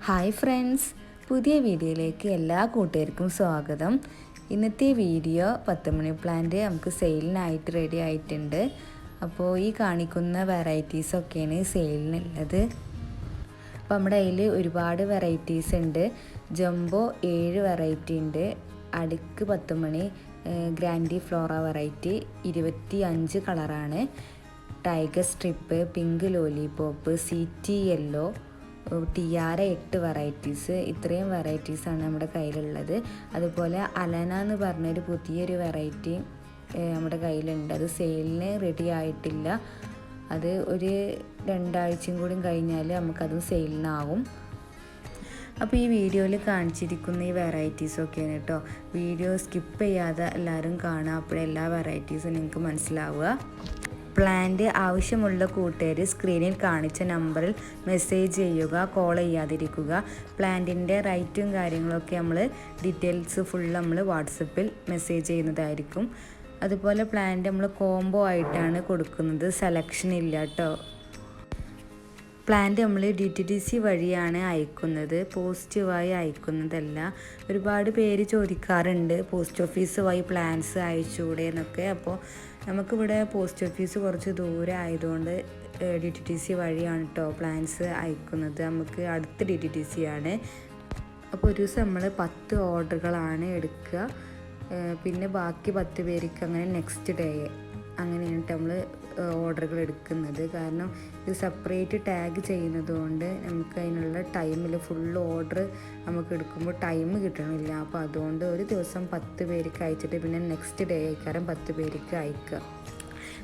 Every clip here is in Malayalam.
ഹായ് ഫ്രണ്ട്സ്, പുതിയ വീഡിയോയിലേക്ക് എല്ലാ കൂട്ടുകാർക്കും സ്വാഗതം. ഇന്നത്തെ വീഡിയോ 10 മണി പ്ലാന്റ് നമുക്ക് സെയിലിനായിട്ട് റെഡി ആയിട്ടുണ്ട്. അപ്പോൾ ഈ കാണിക്കുന്ന വെറൈറ്റീസൊക്കെയാണ് സെയിലിനുള്ളത്. അപ്പോൾ നമ്മുടെ കയ്യിൽ ഒരുപാട് വെറൈറ്റീസ് ഉണ്ട്. ജംബോ 7 വെറൈറ്റി ഉണ്ട്. അടുക്ക് 10 മണി ഗ്രാൻഡി ഫ്ലോറ വെറൈറ്റി 25 കളറാണ്. Tiger strip, pink lollipop, city yellow, tiara 8 varieties. ഇത്രയും വെറൈറ്റീസാണ് നമ്മുടെ കയ്യിലുള്ളത്. അതുപോലെ അലന എന്ന് പറഞ്ഞൊരു പുതിയൊരു വെറൈറ്റി നമ്മുടെ കയ്യിലുണ്ട്. അത് സെയിലിന് റെഡി ആയിട്ടില്ല. അത് ഒരു 2 ആഴ്ചയും കൂടി കഴിഞ്ഞാൽ നമുക്കത് സെയിലിനാവും. അപ്പോൾ ഈ വീഡിയോയിൽ കാണിച്ചിരിക്കുന്ന ഈ വെറൈറ്റീസൊക്കെയാണ് കേട്ടോ. വീഡിയോ സ്കിപ്പ് ചെയ്യാതെ എല്ലാവരും കാണുക. അപ്പോഴെല്ലാ വെറൈറ്റീസും നിങ്ങൾക്ക് മനസ്സിലാവുക. പ്ലാന്റ് ആവശ്യമുള്ള കൂട്ടുകാർ സ്ക്രീനിൽ കാണിച്ച നമ്പറിൽ മെസ്സേജ് ചെയ്യുക, കോൾ ചെയ്യാതിരിക്കുക. പ്ലാന്റിൻ്റെ റേറ്റും കാര്യങ്ങളൊക്കെ നമ്മൾ ഡീറ്റെയിൽസ് ഫുൾ നമ്മൾ വാട്സപ്പിൽ മെസ്സേജ് ചെയ്യുന്നതായിരിക്കും. അതുപോലെ പ്ലാന്റ് നമ്മൾ കോംബോ ആയിട്ടാണ് കൊടുക്കുന്നത്, സെലക്ഷൻ ഇല്ല കേട്ടോ. പ്ലാന്റ് നമ്മൾ DTDC വഴിയാണ് അയക്കുന്നത്, പോസ്റ്റുമായി അയക്കുന്നതല്ല. ഒരുപാട് പേര് ചോദിക്കാറുണ്ട് പോസ്റ്റ് ഓഫീസ് വഴി പ്ലാന്റ്സ് അയച്ചുകൂടെ എന്നൊക്കെ. അപ്പോൾ നമുക്കിവിടെ പോസ്റ്റ് ഓഫീസ് കുറച്ച് ദൂരം ആയതുകൊണ്ട് DTDC വഴിയാണ് കേട്ടോ പ്ലാന്റ്സ് അയക്കുന്നത്. നമുക്ക് അടുത്ത DTDC ആണ്. അപ്പോൾ ഒരു ദിവസം നമ്മൾ 10 ഓർഡറുകളാണ് എടുക്കുക. പിന്നെ ബാക്കി 10 പേർക്ക് അങ്ങനെ നെക്സ്റ്റ് ഡേ അങ്ങനെയാണ് നമ്മൾ ഓർഡറുകൾ എടുക്കുന്നത്. കാരണം ഇത് സെപ്പറേറ്റ് ടാഗ് ചെയ്യുന്നത് കൊണ്ട് നമുക്ക് അതിനുള്ള ടൈമിൽ ഫുൾ ഓർഡർ നമുക്ക് എടുക്കുമ്പോൾ ടൈം കിട്ടണില്ല. അപ്പോൾ അതുകൊണ്ട് ഒരു ദിവസം 10 പേർക്ക് അയച്ചിട്ട് പിന്നെ നെക്സ്റ്റ് ഡേ ആയിക്കാരം 10 പേർക്ക് അയക്കുക.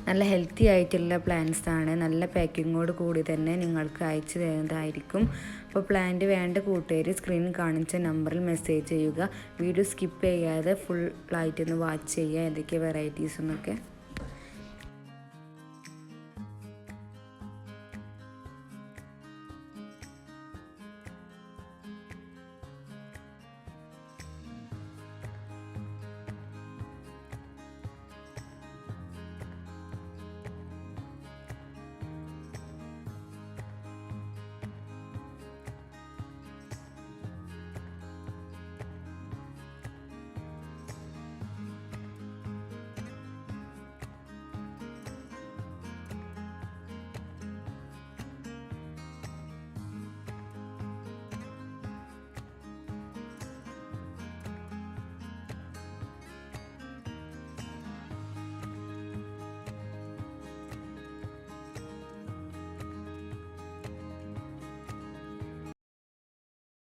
നല്ല ഹെൽത്തി ആയിട്ടുള്ള പ്ലാന്റ്സ് ആണ്. നല്ല പാക്കിങ്ങോട് കൂടി തന്നെ നിങ്ങൾക്ക് അയച്ചു തരുന്നതായിരിക്കും. അപ്പോൾ പ്ലാന്റ് വേണ്ട കൂട്ടുകാർ സ്ക്രീനിൽ കാണിച്ച നമ്പറിൽ മെസ്സേജ് ചെയ്യുക. വീഡിയോ സ്കിപ്പ് ചെയ്യാതെ ഫുള്ളായിട്ടൊന്ന് വാച്ച് ചെയ്യുക, ഏതൊക്കെ വെറൈറ്റീസ് എന്നൊക്കെ.